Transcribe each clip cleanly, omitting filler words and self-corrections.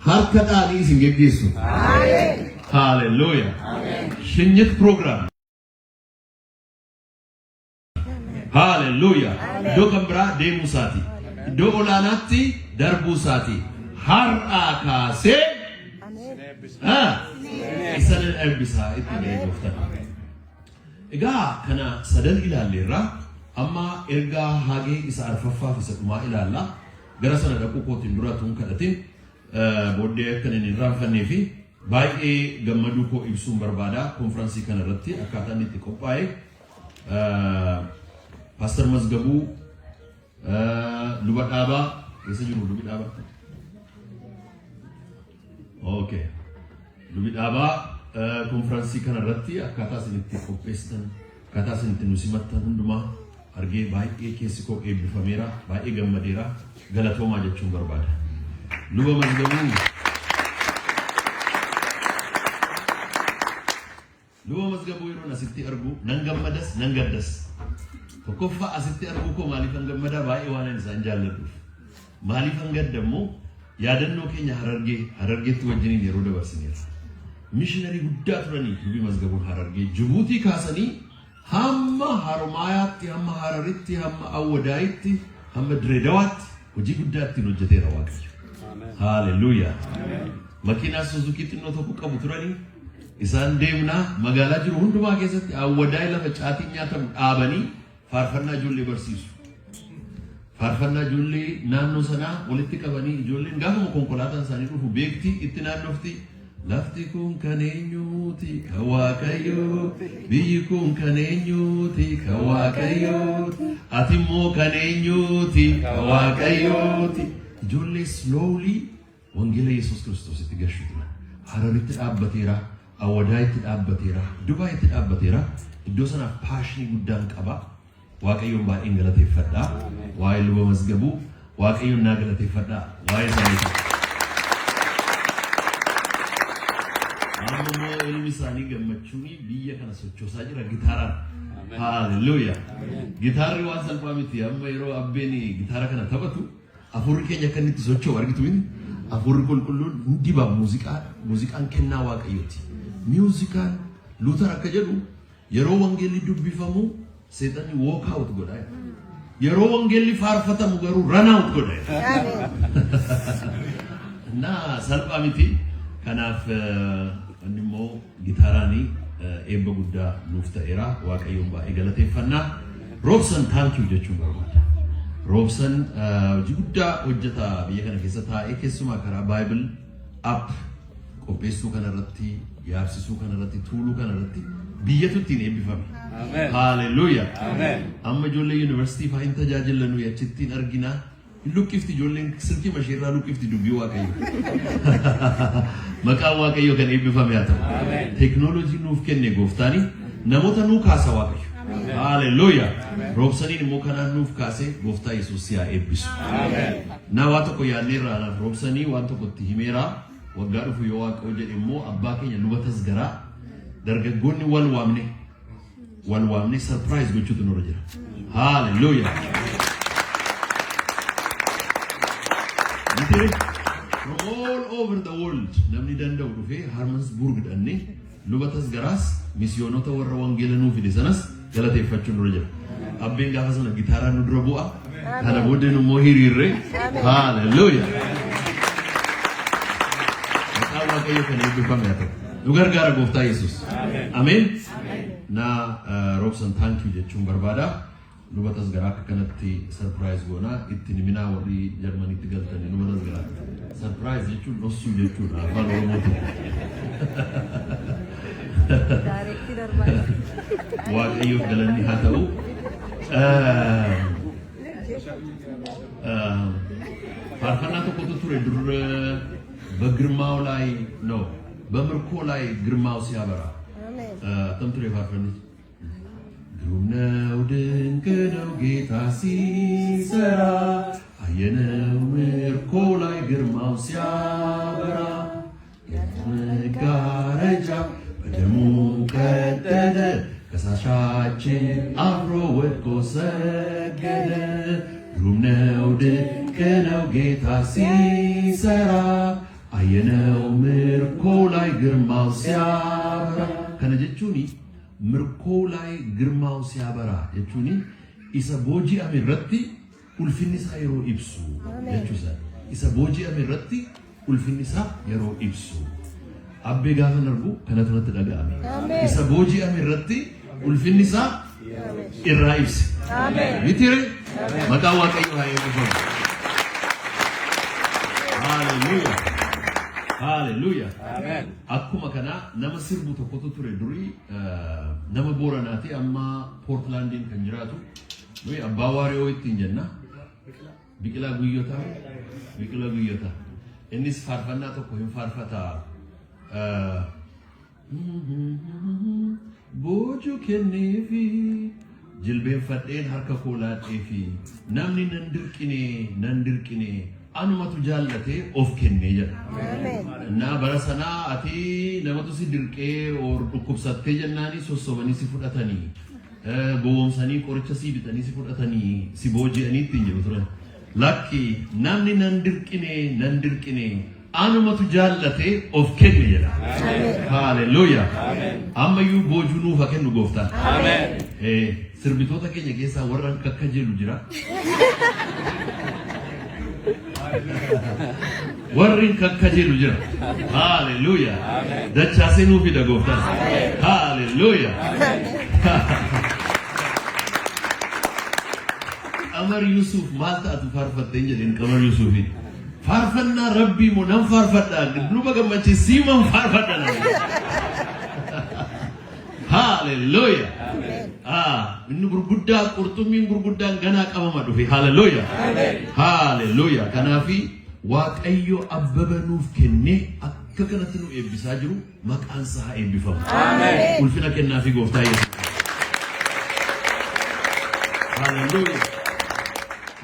harkadhaanii isin geggeessu. Hallelujah. Shinyit program. Hallelujah. Iddoo kan biraa deemuu isaati. Iddoo olaanaatti darbuu isaati. Har'aa kaasee isa eebbisaa itti eeguuftan. Egaa kana sadan ilaalleerra amma ergaa Hagee isa arfaffaaf isa dhumaa ilaalla. Gara sana dhaquu kootiin dura tun kadhatin booddee akka inni hin raanfannee fi baay'ee gammaduu koo ibsuun barbaada konferansii kana irratti akkaataan itti qophaa'e Pastor Mazgabuu luba dhaabaa keessa jiru lubi dhaabaa. Okay. Lubi dhaabaa konferansii kana irratti akkaataa isin itti qopheessitan akkaataa isin itti nusimattan hundumaa argee baay'ee keessi koo eebbifameera baay'ee gammadeera galatoomaa jechuun barbaada. Luba Mazgabuu yeroo asitti argu nan gammadas nan gaddas. Tokkoffaa asitti argu koo maaliif an gammadaa baay'ee waan isaan jaalladhuuf. Maaliif an gaddammoo yaadannoo keenya Harargeetti wajjiniin yeroo dabarsineera. Mishinari guddaa turanii Lubi Mazgabuun Harargee Jibuutii kaasanii hamma Haromaayaatti hamma Hararitti hamma Awwadaayitti hamma Direedawaatti hojii guddaa ittiin hojjeteera Waaqayyo. Hallelujah. Makiinaa Suzuki xinnoo tokko qabu turanii isaan deemnaa magaalaa jiru hundumaa keessatti Awwadaay lafa caatiin nyaatamu dhaabanii faarfannaa ijoollee barsiisu. Faarfannaa ijoollee naannoo sanaa walitti qabanii ijoolleen gaafuma konkolaataan isaanii dhufu beektii itti naannofti. Lafti kun kan eenyuuti kan Waaqayyooti, biyyi kun kan eenyuuti kan Waaqayyooti, ati immoo kan eenyuuti kan Waaqayyooti. Ijoollee slowly wangeela Yesuus Kiristoos itti gashuutu. Hararitti dhaabbateera, Awwadaayitti dhaabbateera, Dubaayitti dhaabbateera. Iddoo sanaaf paashinii guddaan qaba. Waaqayyoon baay'een galateeffadha. Waa'ee Luba Mazgabuu Waaqayyoon naa galateeffadha. Waa'ee isaaniiti. Amma ilmi isaanii gammachuuni biyya kana sochoosaa jira gitaaraan. Hallelujah. Gitaarri waan salphaa miti. Amma yeroo abbeen gitaara kana taphatu afurri keenya akka inni itti socho'u argitu miti. Afurri qulqulluun hundi baa muuziqaan kennaa Waaqayyooti. Muuziqaan Luuter akka jedhu yeroo wangeelli dubbifamu Seexanni walk out godha. Yeroo wangeelli faarfatamu garuu run out godha. Na salphaa miti. Kanaaf inni immoo gitaaraanii eebba guddaa nuuf ta'eera. Waaqayyoon baay'ee galateeffannaa. Roobsan thank you jechuun barbaada. Roobsan hojii guddaa hojjeta biyya kana keessa taa'ee keessumaa karaa Bible app qopheessuu kana irratti yaabsisuu kana irratti tuuluu kana irratti biyyatu ittiin eebbifame. Hallelujah. Amma ijoollee yuunivarsiitii fa'aa hin tajaajilannu achittiin argina. Lukkifti ijoolleen silkii masheerraa lukkifti dubbii Waaqayyo. Maqaan Waaqayyo kan eebbifame haa ta'u. Teknoolojii nuuf kenne gooftaani namoota nuu kaasa Waaqayyo. Hallelujah. Roobsaniin immoo kanaan nuuf kaase gooftaa Yesuus yaa eebbisu. Na waa tokko yaadneerraa naaf roobsanii waan tokko itti himeeraa waggaa dhufu yoo Waaqayyo jedhe immoo abbaa keenya luba tasgaraa dargaggoonni wal waamne surprise gochuutu nurra jira. Hallelujah. From all over the world, namni danda'u dhufee Harmansburg dhannee luba tasgaraas misyoonota warra wangeela nuuf fide sanas galateeffachuun nurra jira. Abbeen gaafa sana gitaaraan nu dura bu'a. Kana booddee immoo hiriirree. Hallelujah. Maqaan Waaqayyo kan eebbifame haa ta'u. Nu gargaara gooftaa Yesuus. Ameen. Na Roobsan thank you jechuun barbaada. Luba tasgaraa akka kanatti surprise goona ittiin himinaa warri Jarmaniitti galtanii luba tasgaraa. Surprise jechuun dhossuu jechuudha afaan Oromootiin. Waaqayyoof galanni haa ta'u. Faarfannaa tokkotu ture dur በግርማው ላይ ነው በምርኮ ላይ ግርማው ሲያበራ አጥምጥሬ ፋርፈኒ ግሩም ነው ድንቅ ነው ጌታ ሲሰራ አየነው ምርኮ ላይ ግርማው ሲያበራ መጋረጃ በደሙ ቀደደ ከሳሻችን አብሮ ወድቆ ሰገደ ግሩም ነው ድንቅ ነው ጌታ ሲሰራ አየነው ምርኮ ላይ ግርማው ሲያበራ ከነ ጀቹኒ ምርኮ ላይ ግርማው ሲያበራ ጀቹኒ ኢሳ ቦጂ አሚረቲ ኡልፊኒሳ የሮ ኢብሱ ጀቹሳ ኢሳ ቦጂ አሚረቲ ኡልፊኒሳ የሮ ኢብሱ አቤ ጋፈ ነርጉ ከነተነት ደጋሚ ኢሳ ቦጂ አሚረቲ ኡልፊኒሳ ኢራ ኢብስ አሜን ይትሪ መቃዋ ቀዩ ሃይሩ ሃሌሉያ Hallelujah. Amen. Akkuma kana nama sirbu tokkotu ture duri nama Booranaati amma Portlandin kan jiraatu nuyi abbaa waariyoo ittiin jenna Biqilaa Guyyota innis faarfannaa tokko hin faarfata boojuu kenneefi jilbeenfadheen harka koo laadheefi namni nan dirqine anumatu jaallate of kenne jedha na barasana ati namatu si dirqee or dhukkubsattee jennaani sossobanii si fudhatanii gowwomsanii qoricha si bitanii si fudhatanii si booji'anii ittiin jedhu turan lakki namni nan dirqine anumatu jaallate of kenne jedha haleluya ammayyuu boojuu nuuf haa kennu gooftaan sirbitoota keenya keessaa warra akka jedhu jira warrin kakkajiru jira hallelujah dachasenu fi dagoftan hallelujah Amar Yusuf malta atu farfatte jedin Amar Yusufi farfanna rabbi mo nan farfadda duba gammachi siman farfadda hallelujah inni gurguddaa qurxummiin gurguddaan ganaa qabama dhufe hallelujah hallelujah kanaafi waaqayyo abbaba nuuf kenne akka kanatti nu eebbisaa jiru maqaan isaa eebbifamu amen ulfina kennaafi gooftaa Yesuus hallelujah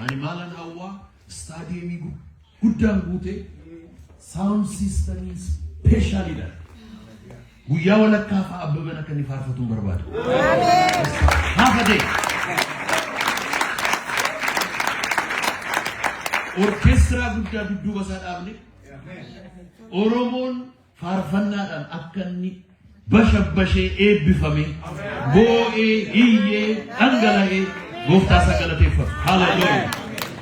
ani maalan hawwa staadiyeemii guddaan guute sound system specially dha guyyaa walakkaa fa abbabana kan faarfatuun barbaada amen hafade orkestra guddaa dudduuba isaa dhaabne oromoon faarfannaadhaan akka inni bashabbashee eebbifame boo'ee hiyyee dhangala'ee gooftaa isaa galateeffatu hallelujah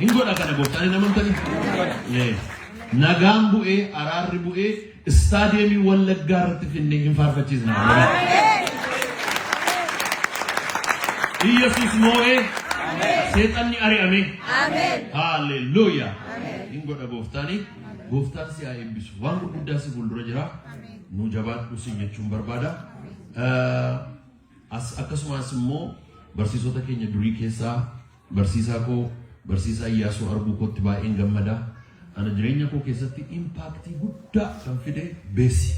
hin godha kana gooftaan namantanii nagaan bu'ee araarri bu'ee staadiyeemii wallaggaa irratti finnee hin faarfachiisna Yesus moo'ee seexanni ari'ame hallelujah hin godha gooftaan si haa eebbisu waan gurguddaa si fuuldura jira nu jabaadhu si jechuun barbaada akkasumas immoo barsiisota keenya durii keessaa barsiisaa Iyyaasuu arguu kootti baay'een gammada ana jireenya koo keessatti impaaktii guddaa kan fide beesi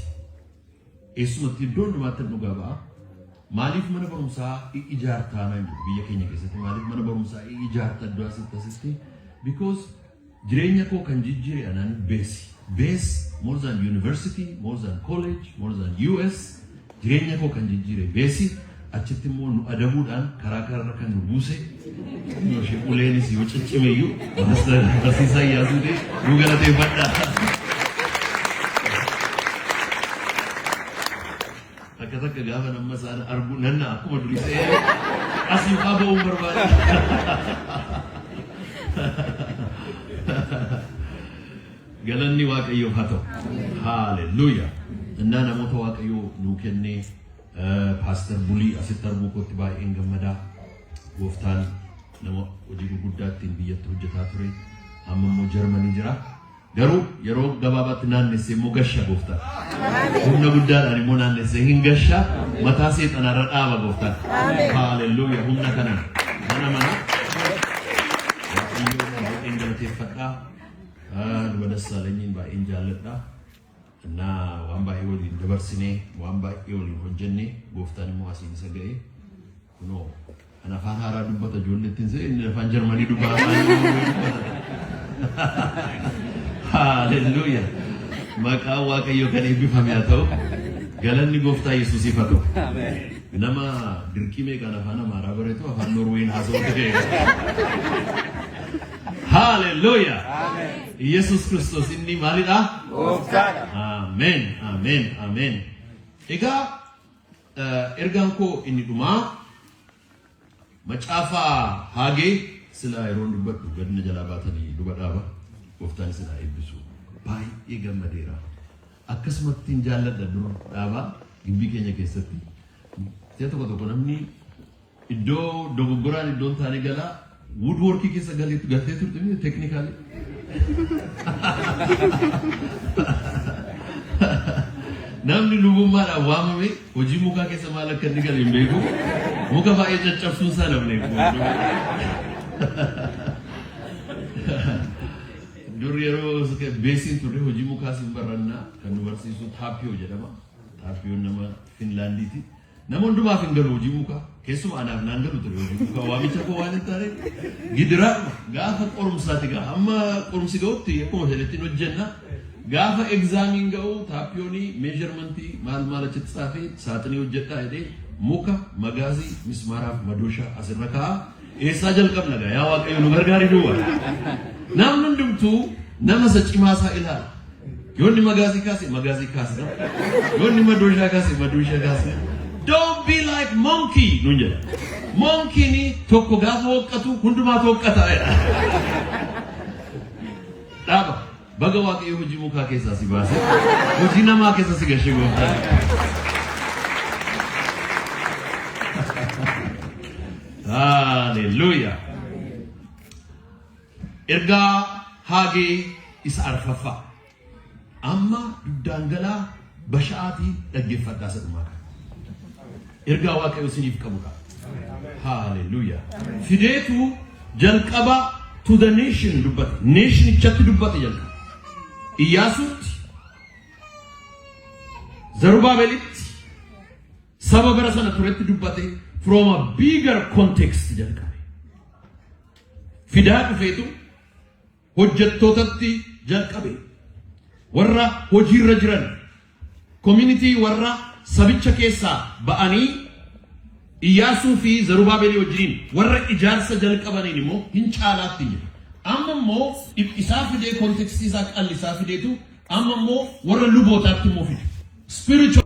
eessumatti iddoon dhumaatti dhugaa ba'a maaliif mana barumsaa ijaartaa naan jedhu biyya keenya keessatti maaliif mana barumsaa ijaartaa iddoo asitti because jireenya koo kan jijjiire anaan beesi more than university more than college more than US jireenya koo kan jijjiire beesi achitti immoo nu adabuudhaan karaa kararra kan nu buuse nuushi uleenis yoo ciccimeyyuu barsiisaa Iyyaasuuti nu galateeffadha akka gaafa nama isaan argu nanna akkuma durii ta'ee asii qaba'uun barbaada galanni waaqayyoof haa ta'u hallelujah innaa namoota waaqayyoo nuu kennee Pastor Bulii asitti arguu kootti baay'een gammadaa gooftaan nama hojii gurguddaatti biyyatti hojjetaa ture amma immoo Jarmanii jira garuu yeroo gabaabaatti naannessee immoo gasha gooftaan humna guddaadhaan immoo naannessee hin gasha mataa seexanaarra dhaaba gooftaan hallelujah humna kanaan mana baay'een galateeffadhaa luba Dassaalenyiin baay'een jaalladhaa እና ዋን ባይ ወሊ ደበርሲኔ ዋን ባይ ወሊ ሆጀኔ ጎፍታን ሙአሲን ሰገይ ኖ አና ፋሃራ ዱበተ ጆለቲን ዘ እነ ፋን ጀርመኒ ዱባ ሃሌሉያ መቃ ዋቀዮ ከኔ ቢፈሚያተው ገለኒ ጎፍታ ኢየሱስ ይፈቶ አሜን ነማ ድርቂሜ ካና ፋና ማራበረቶ አፋን ኖርዌይን ሀዘው ተገ ሃሌሉያ ኢየሱስ ክርስቶስ እንኒ ማሊዳ አሜን አሜን አሜን ኤጋ ኤርጋንኮ እንኒ ዱማ መጫፋ ሃጌ ስለ አይሮንዱበት ገድነ ጀላባተኒ ዱበዳባ ወፍታን ስለ አይብሱ ባይ የገመዴራ አከስመቲን ጃለደ ዱር ዳባ ግቢ ከኛ ከሰቲ ተቶ ኮነምኒ ኢዶ ዶጎራን ዶንታ ነገላ wood work ki sa galit gate turtuni technically namni lubumma la wamame hoji muka ke samala kandigal imbego muka ba eja chafsun sa namne duriyero suke basin tude hoji muka simbaranna kan warsi su tapio jedama tapio nama finlanditi namon duma fingal hoji muka kesu ana nangalu ture hoji muka wamicha ko walentare gidra gafa qorumsati ga amma qorumsi gawti ko heletino jenna gafa examine gaw tapioni measurementi mal malachet safi satni hojjeta ide muka magazi mismara madosha asraka esajal kam laga ya waqayu no gargari duwa namnundumtu namasa chimasa ila yoni magazi kasi yoni madosha kasi don't be like monkey nunja monkey ni tokko gafa waqatu hunduma tokkata daba bagawa ke hoji muka ke sasi base hoji nama ke sasi gashigo hallelujah erga hage is arfafa amma dangala bashaati dagefata sadma erga waqayu sinif kabuka hallelujah fidetu jalqaba to the nation dubat nation chatti dubat jalqa iyasut Zerubabelit sababarasana tureti dubate from a bigger context jalqa fidatu fetu hojjettotatti jalqabe warra hojirra jiran community warra sabicha keessa ba'ani Iyasu fi Zerubabeli wajin warra ijarsa jalqabani nimo hincaalaatti amma mo isafide context isa qallisafide tu amma mo warra lubotaatti mo fide spiritual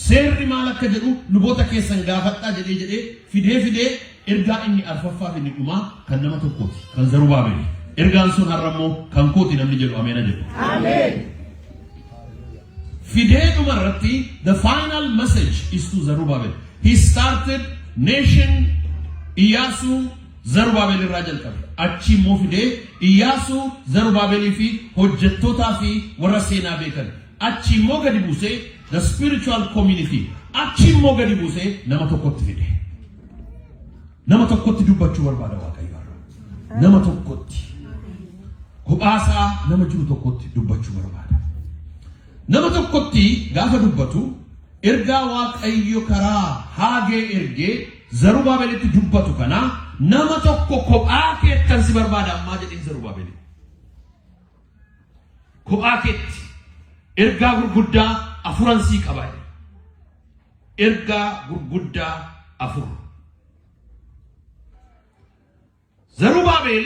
serri malaka jedhu lubota keessan gaafatta jedhe fide erga inni arfaffa fi niduma kan nama tokkoti kan Zerubabeli ergaan sun harramo kan kooti namni jedhu ameena jedhu amen Fidei Umarati, the final message is to Zerubbabel. He started nation Iyasu Zerubbabel Rajal Kabi. Achi mo fide Iyasu Zerubbabel fi hojjettota fi warra sena bekan. Achi mo gadi buse the spiritual community. Achi mo gadi buse nama tokkotti fide. Nama tokkotti dubbachu barbaada Waaqayyo. Nama tokkotti. Kophaasa nama jiru tokkotti dubbachu barbaada. nama tokkotti gaafa dubbatu erga Waaqayyo karaa Haagee ergee Zerubaabelitti dubbatu kana nama tokko kophaa keettan si barbaada ammaa jedhin Zerubaabeli kophaa keetti ergaa gurguddaa afuran sii qaba ergaa gurguddaa afur Zerubaabel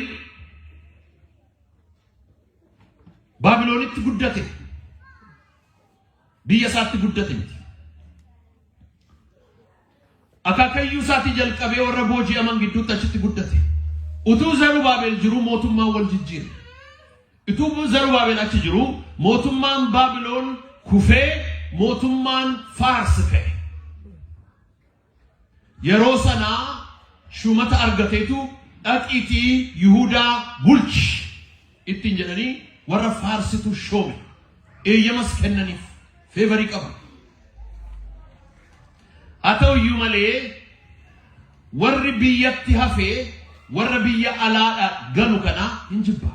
Baabiloonitti guddate biyya saatti guddate miti akakayyuu saatti jalqabee warra booji'aman gidduutti achitti guddate utuu Zerubaabel jiru mootummaan wal jijjiire utuu Zerubaabel achi jiru mootummaan Baabiloon kufee mootummaan Faars ka'e yeroo sanaa shumata argateetu dhaqiitii Yihuudaa bulchi ittiin jedhanii warra Faarsitu shoome eeyyamas kennaniif Favori qaba atau yumale warri biyyatti hafee warra biyya alaadha ganu kana hinjibba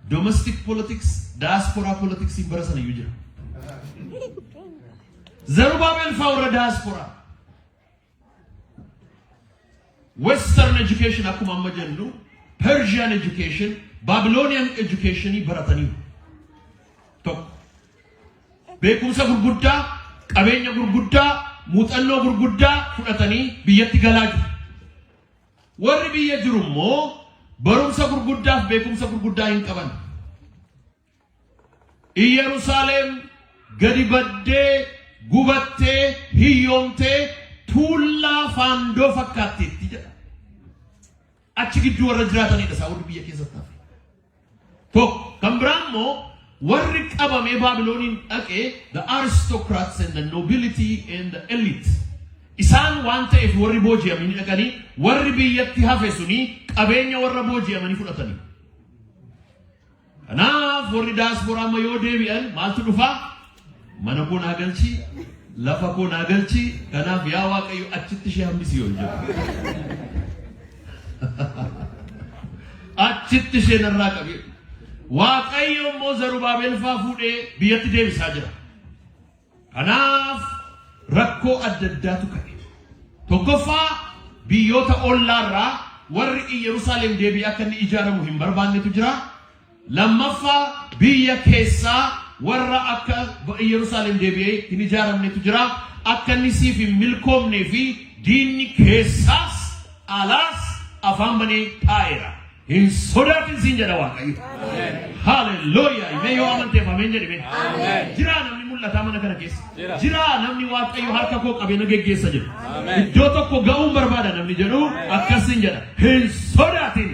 domestic politics diaspora politics ibarasana yujira Zerubbabel fa warra diaspora western education akuma majannu Persian education Babylonian education baratani tok beekumsa gurguddaa qabeenya gurguddaa muuxannoo gurguddaa fudhatanii biyyatti galaa jiru warri biyya jiru immoo barumsa gurguddaaf beekumsa gurguddaa hin qaban. Yerusaalem gadi baddee gubattee hiyyoomtee tuullaa faandoo fakkaatteetti jedha. Achi gidduu warra jiraatanidha isaa warri biyya keessatti hafe. Tokko kan biraa immoo warri qabamee Baabilooniin dhaqee the aristocrats and the nobility and the elite. Isaan waan ta'eef warri booji'amanii dhaqanii warri biyyatti hafe suni qabeenya warra booji'amanii fudhatanii. Kanaaf warri diaspora amma yoo deebi'an maaltu dhufa? Mana koo naa galchi, lafa koo naa galchi, kanaaf yaa Waaqayyo achitti ishee hambisi yoo jedhu. Achitti ishee narraa qabi. Waaqayyo immoo Zarubaabel faa fuudhee biyyatti deebisaa jira. Kanaaf rakkoo adda addaatu ka'e. Tokkoffaa biyyoota ollaarraa warri Yerusaalem deebi'ee akka inni ijaaramu hin barbaannetu jira. Lammaffaa biyya keessaa warra akka Yerusaalem deebi'ee hin ijaaramnetu jira. Akka inni siif hin milkoomnee fi diinni keessaas alaas afaan banee taa'eera. Hin sodaatin siin jedha Waaqayyo. Hallelujah. Ime yoo amanteef ameen jedhime. Jira namni mul'ata mana kana keessa. Jira namni Waaqayyo harka koo qabee na geggeessa jedhu. Iddoo tokko ga'uun barbaada namni jedhu akkasiin jedha. Hin sodaatin.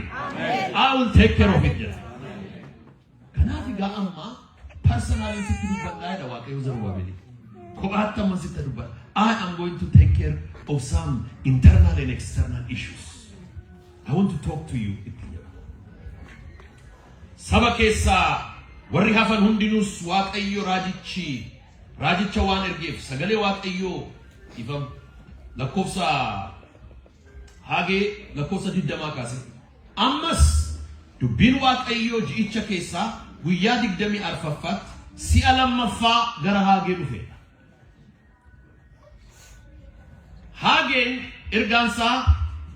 I will take care of it jedha. Kanaaf egaa amma personally sitti dubbadhaa jedha Waaqayyo Zarubaabel. Kophaatti amma sitti dubbadha. I am going to take care of some internal and external issues. I want to talk to you. Saba keessa warri hafan hundinus Waaqayyo raajicha waan ergeef sagalee Waaqayyo ifam lakkoofsa Hagee lakkoofsa 20 kaase. Ammas dubbiin Waaqayyo ji'icha keessa guyyaa 24ffaatti si'a lammaffaa gara Hagee dhufe. Hageen ergaansaa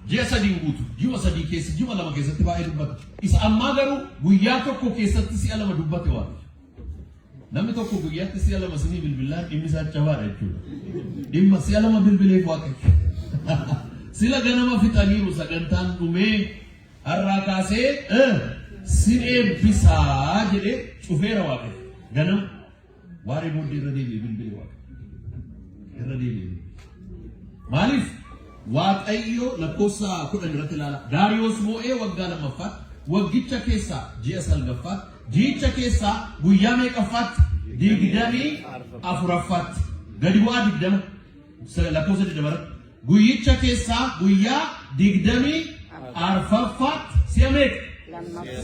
ji'a sadii guutu ji'a sadii keessa ji'a lama keessatti baay'ee dubbate. Isa ammaa garuu guyyaa tokko keessatti si'a lama dubbate waan. Namni tokko guyyaatti si'a lama sinii bilbilaan dhimmi isaa cabaadha jechuudha. Dhimma si'a lama bilbileef Waaqayyo. Sila ganama fixaniiru sagantaan dhumee har'aa kaasee sin eebbisaa jedhee cufeera Waaqayyo. Ganama waaree booddee irra deebi'ee bilbilee Waaqayyo. Irra deebi'ee. Maaliif? Waaqayyo lakkoofsa 10 irratti ilaala. Daariyoos moo'ee waggaa lammaffaatti waggicha keessaa ji'a salgaffaatti ji'icha keessaa guyyaa meeqaffaatti 24ffaatti gadi bu'aa 20 lakkoofsa 20 irratti guyyicha keessaa guyyaa 24ffaatti si'a meeqa?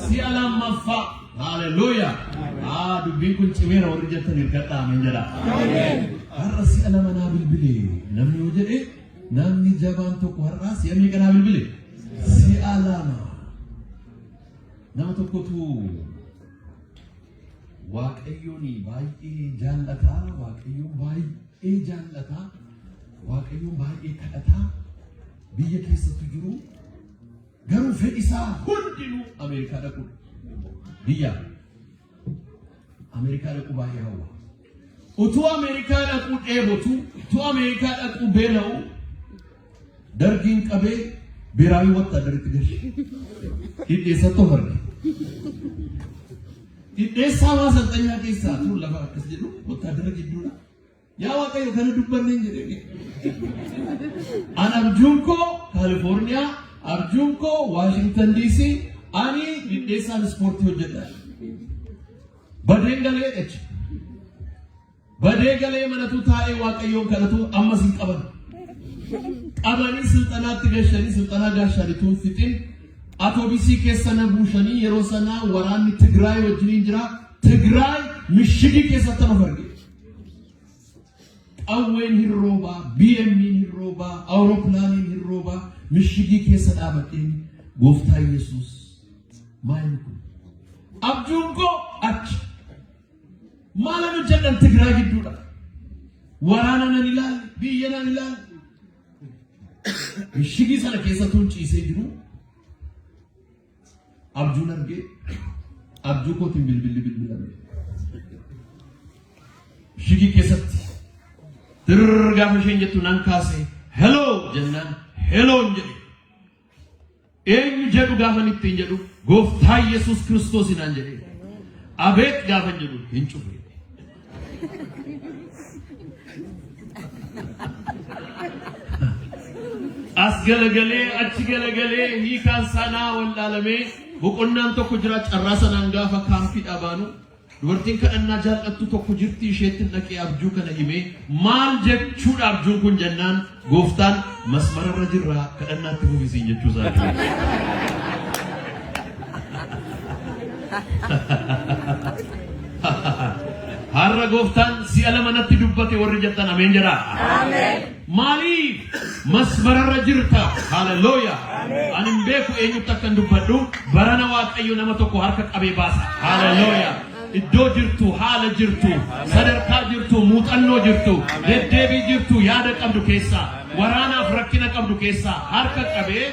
Si'a lammaffaa. Hallelujah. Dubbiin kun cimeera warri jettan hirkadhaa ameen jedha. Har'a si'a lama naa bilbilee namni yoo jedhee namni jabaan tokko har'aa si'a meeqa naa bilbilee? Si'a lama. Nama tokkotu Waaqayyoon baay'ee jaallataa, Waaqayyoon baay'ee jaallataa, Waaqayyoon baay'ee kadhataa biyya keessatti jiru garuu fedhi isaa hundinuu Ameerikaa dhaqudha. Biyya Ameerikaa dhaqu baay'ee hawwa. Utuu Ameerikaa dhaqu dheebotu, utuu Ameerikaa dhaqu beela'u dargiin qabee ብሔራዊ ወታደራዊ ገሽ ኢዴሰቶ ፈርድ ኢዴሳ ማሰልጠኛ ኬሳ ቱን ለማከስ ጅሉ ወታደራዊ ጅዱና ያ ዋቀዩ ከነ ዱበነ እንጂ አና አርጁንኮ ካሊፎርኒያ አርጁንኮ ዋሽንግተን ዲሲ አኒ ኢዴሳን ስፖርት ይወጀዳል በደንገሌ መነቱ ታዬ ዋቀዩን ከነቱ አመሲን ቀበል አማኒ ስልጣናት ገሸኒ ስልጣና ጋሻሪቱን ፍጥን አውቶቢሲ ከሰነ ቡሸኒ የሮሰና ወራኒ ትግራይ ወጅኒ እንጅራ ትግራይ ምሽጊ ከሰተነ ፈርግ አወን ሂሮባ ቢኤምኒ ሂሮባ አውሮፕላኒን ሂሮባ ምሽጊ ከሰዳ በጤን ጎፍታ ኢየሱስ ማይንኩ አብጁንኮ አች ማለኑ ጀነን ትግራይ ግዱዳ ወራናን ይላል ቢየናን ይላል ምሽጊ ሰነ ከሰቱን ጪሴ ጅሩ አብጁን አርጌ አብጁ ኮቲን ቢልቢል ምሽጊ ከሰት ድርጋ መሸኘቱ ናንካሴ ሄሎ ጀናን ሄሎ እንጂ eenyu jedhu gaafan ittiin jedhu gooftaa Yesuus Kiristoosin aan jedhe abeet gaafan jedhu hin cufe as galagalee achi galagalee hiikaan sanaa wallaalamee boqonnaan tokko jira carraa sanaan gaafa kaampii dhabaanu dubartiin kadhannaa jaallattu tokko jirti isheetti dhaqee abjuu kana himee maal jechuudha abjuun kun jennaan gooftaan masmararra jirra kadhannaatti fufisiin jechuusaa har'a gooftaan si'a lama natti dubbate warri jettan ameen jedhaa ameen maaliif masmararra jirta haleluuyaa ani beeku eenyutti akkan dubbadhu barana waaqayyo nama tokko harka qabee baasa haleluuyaa iddoo jirtu haala jirtu sadarkaa jirtu muuxannoo jirtu deddeebii jirtu yaada qabdu keessa waraanaaf rakkina qabdu keessa harka qabee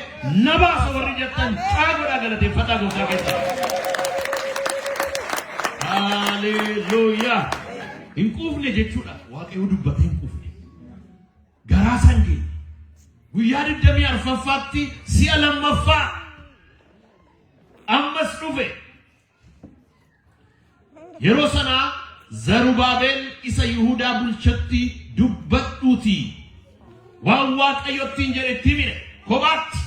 na baasa warri jettan caagodhaa galateeffadhaa gooftaa keessa haleluuyaa hin quufne jechuudha waaqayyo dubbate hin quufne garaa sange guyyaa 24ffaatti si'a lammaffaa ammas dhufe yeroo sana Zarubaabel isa Yihuudaa bulchatti dubbadhuuti waan waaqayyottiin jedhetti mire kophaatti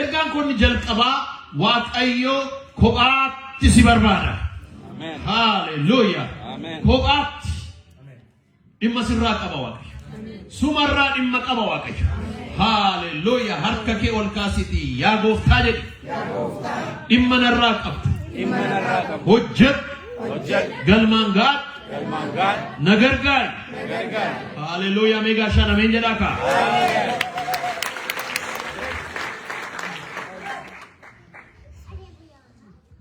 ergaan kun jalqabaa waaqayyo kophaatti si barbaada amen haleluuyaa amen kophaatti dhimma sirraa qaba waaqayyo sumarraa dhimma qaba waaqayyo haleluuyaa harka kee ol kaasiti yaa gooftaa jedhi yaa gooftaa dhimma narraa qabdu hojjet galmaan gaad nagargaay haleluuyaa meegaa shan ameen jedhaa kaa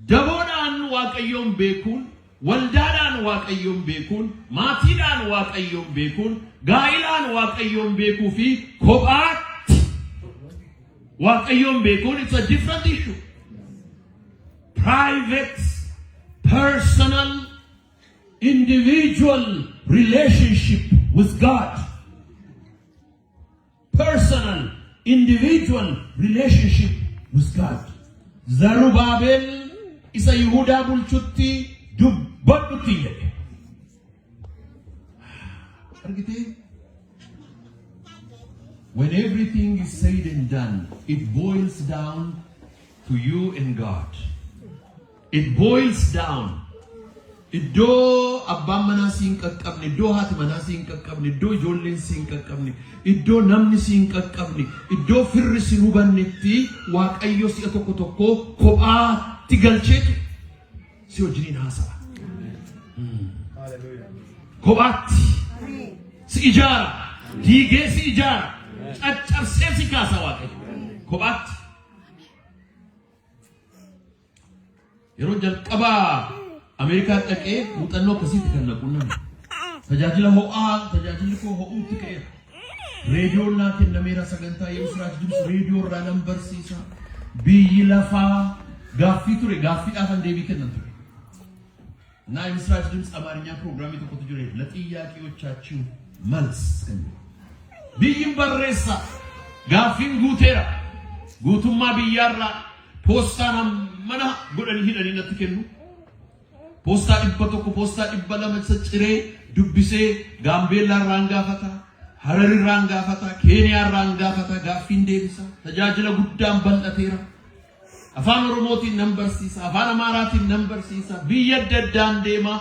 daboodhaan waaqayyoon beekuun waldaadhaan waaqayyoon beekuun maatiidhaan waaqayyoon beekuun gaa'ilaan waaqayyoon beekuu fi kophaatti waaqayyoon beekuun it's a different issue private, personal, individual relationship with God. Personal, individual relationship with God. Zarubaabel isa Yihuudaa bulchutti dubbadhutti jedhe. Argite? When everything is said and done, it boils down to you and God. It boils down. Iddoo abbaan manaa siin qaqqabne, iddoo haati manaa siin qaqqabne, iddoo ijoolleen siin qaqqabne, iddoo namni siin qaqqabne, iddoo firri siin hubannetti waaqayyo si'a tokko tokko kophaatti galcheetu si wajjiniin haasa'a. Kophaatti si ijaara, diigee si ijaara, caccabsee si kaasa waaqayyo. Kophaatti. yeroo jalqabaa Ameerikaa dhaqee muuxannoo akkasiitti kan naqunname tajaajila ho'aa tajaajilli koo ho'uutti ka'eera reediyoon naa kennameera sagantaa yeroo siraach jibsu reediyoo irraa nan barsiisa biyyi lafaa gaaffii ture gaaffiidhaafan deebii kennan ture እና የምስራች ድምፅ አማርኛ ፕሮግራም የተቆጡ ጅሬ ለጥያቄዎቻችሁ መልስ ብይም በሬሳ ጋፊን ጉቴራ ጉቱማ ብያራ ፖስታና መና ጎደን ሂደን ነትከኑ ፖስታ ይበተኩ ፖስታ ይበላ መጽጭሬ ዱብሴ ጋምቤላ ራንጋፈታ ሐረሪ ራንጋፈታ ኬንያ ራንጋፈታ ጋፊን ዴብሳ ተጃጅለ ጉዳም በልጠቴራ afaan oromootiin nan barsiisa afaan amaaraatiin nan barsiisa biyya daddaan deema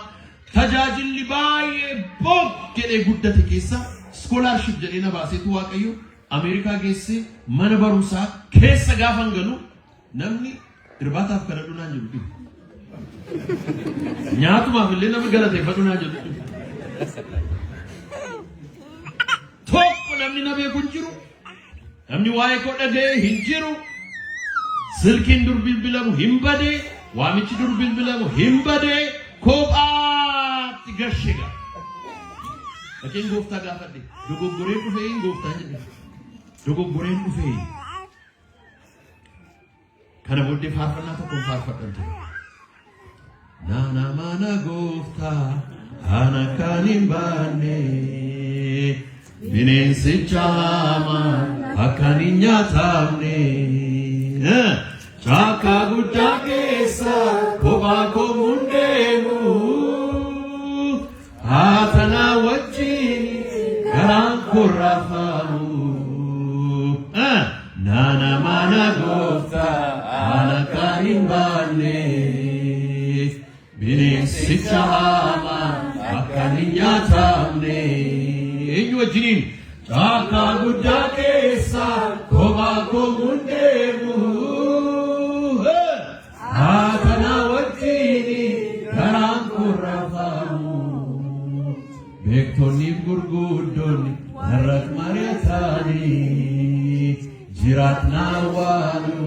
tajaajilli baay'ee boggedee guddate keessa scholarship jedhee na baasetu waaqayyo Ameerikaa geesse mana barumsaa keessa gaafan galu namni irbaataaf kadhadhu naan jedhu nyaatumaaf illee namni galateeffatu naan jedhu tokko namni na beeku hin jiru namni waa'ee koo dhaga'ee hin jiru Silkin durbil bilamu himbade, wamichi durbil bilamu himbade, kophaatti gashega. Lakin gofta gaafadhe, dogoggoreen dhufee gofta jedhe. Dogoggoreen dhufee. Kana booddee faarfannaa tokkoon faarfadhan ture. Nana mana gofta, ana kan hin baanne, bineensicha hamaa akaninya tamne chaka gudda kesa koba ko mundemu hatana wajini garan kurafamu nana mana gofta ana karimbane binin sichama akaninya tamne enyu wajinin chaka gudda kesa koba ko mundemu hatana wajini garan kurafamu bektoni gurgudoni harak mariatani jiratna walu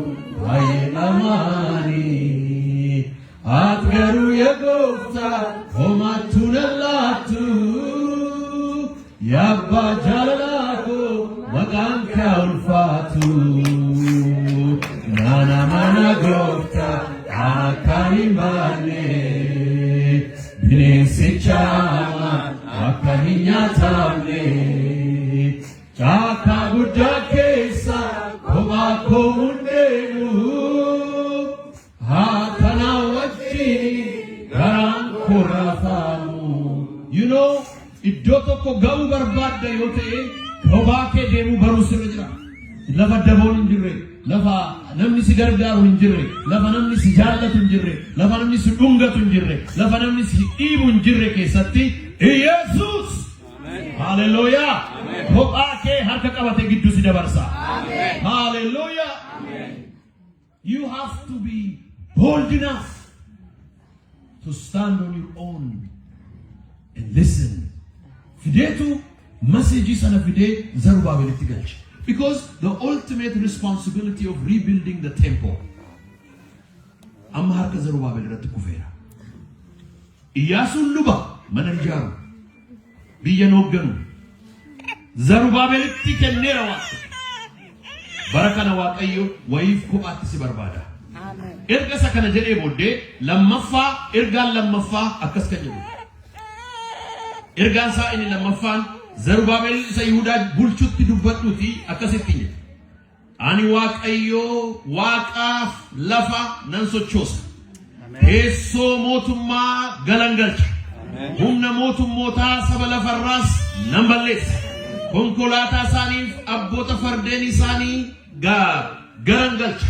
aylamani atgaru yagofta homatunallatu yabba jalako maganka ulfatu nana mana gofta akarimbane binesichama akaninya tamne chaka gudda kesa koba ko mundemu hatana wajini garan kurafamu. You know, iddo tokko gamu barbadda yote koba ke demu baru sirra lafa dabon injirre lafa namni si gargaaru injirre lafa namni si jaallatu injirre lafa namni si dhungatu injirre lafa namni si dhiibu injirre keessatti Jesus. Hallelujah. Koba ke harka qabate giddu si dabarsa. Hallelujah. You have to be bold enough to stand on your own and listen. Fidetu messages and fide Zerubbabel itigalchi. Because the ultimate responsibility of rebuilding the temple amma harka Zerubbabel irratti kufeera. Iyyaasuun luba mana ijaaru biyya noogganu Zerubbabelitti kenneera Waaqayyo. Bara kana Waaqayyo wayiif kophaatti si barbaada. Erga isa kana jedhee booddee ergaan lammaffaa akkas kan jedhu. Ergaan isaa inni lammaffaan Zerubbabel isa Yihuudaa bulchutti dubbadhuuti akkasitti jedhe. Ani Waaqayyo waaqaaf lafa nan sochoosa. Teessoo mootummaa galangalcha. Humna mootummootaa saba lafarraas nan balleessa. Konkolaataa isaaniif abboota fardeen isaanii garangalcha.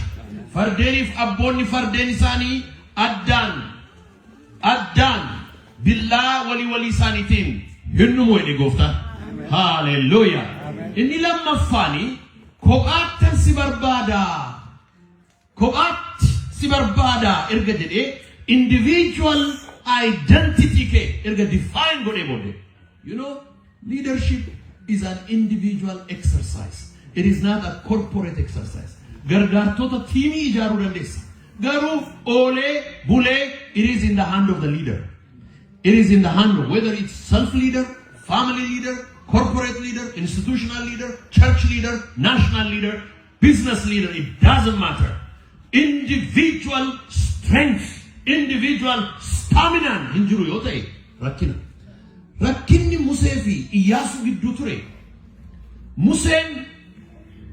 Fardeeniif abboonni fardeen isaanii addaan billaa walii isaaniitiin hinnumoo jedhe Gooftaan. Hallelujah. Inni lammaffaani kophaattan si barbaada erga jedhee individual identity ke erga define godhe bode. You know, leadership is an individual exercise. It is not a corporate exercise. Gargaartota tiimii ijaaruu dandeessa. Garuu oolee bulee it is in the hand of the leader. It is in the hand of whether it's self-leader, family leader, corporate leader, institutional leader, church leader, national leader, business leader, it doesn't matter. Individual strength, individual stamina hinjiru yoo ta'e rakkina. Rakkinni Musee fi Iyyaasuu gidduu ture. Museen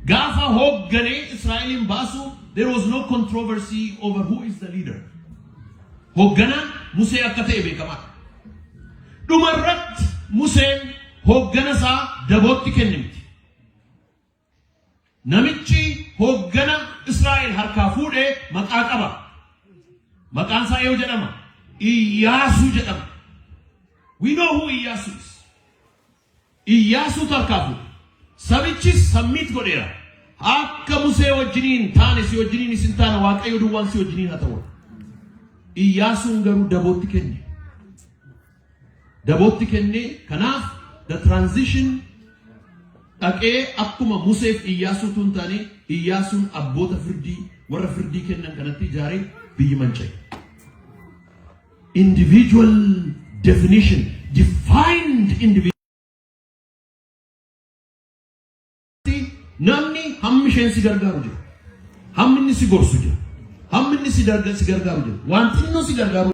gaafa hoogganee Israa'elin baasu there was no controversy over who is the leader. Hoogganaan Musee akka ta'e beekamaadha. Dhumarratti Museen hooggana isaa dabootti kennimti. Namichi hooggana Israa'el harkaa fuudhee maqaa qaba. Maqaan isaa eenyu jedhama? Iyyaasuu jedhama. We know who Iyyasu is. Iyyasu tarkafu. Sabichi submit godera. Akka Musee wajjiniin taane si wajjiniin isin taana Waaqayyo duwwaan si wajjiniin haa ta'u. Iyyasuun garuu dabootti kenne. Dabootti kenne kanaaf the transition dhaqee akkuma Museef Iyyasuu tun taane Iyyasuun abboota firdii warra firdii kennan kanatti ijaaree biyyi manca'e. Individual definition, defined individual. Namni hammi shensi gargaaru jira. Hammi inni si gorsu jira. Hammi inni si gargaaru jira. Wanti inni si gargaaru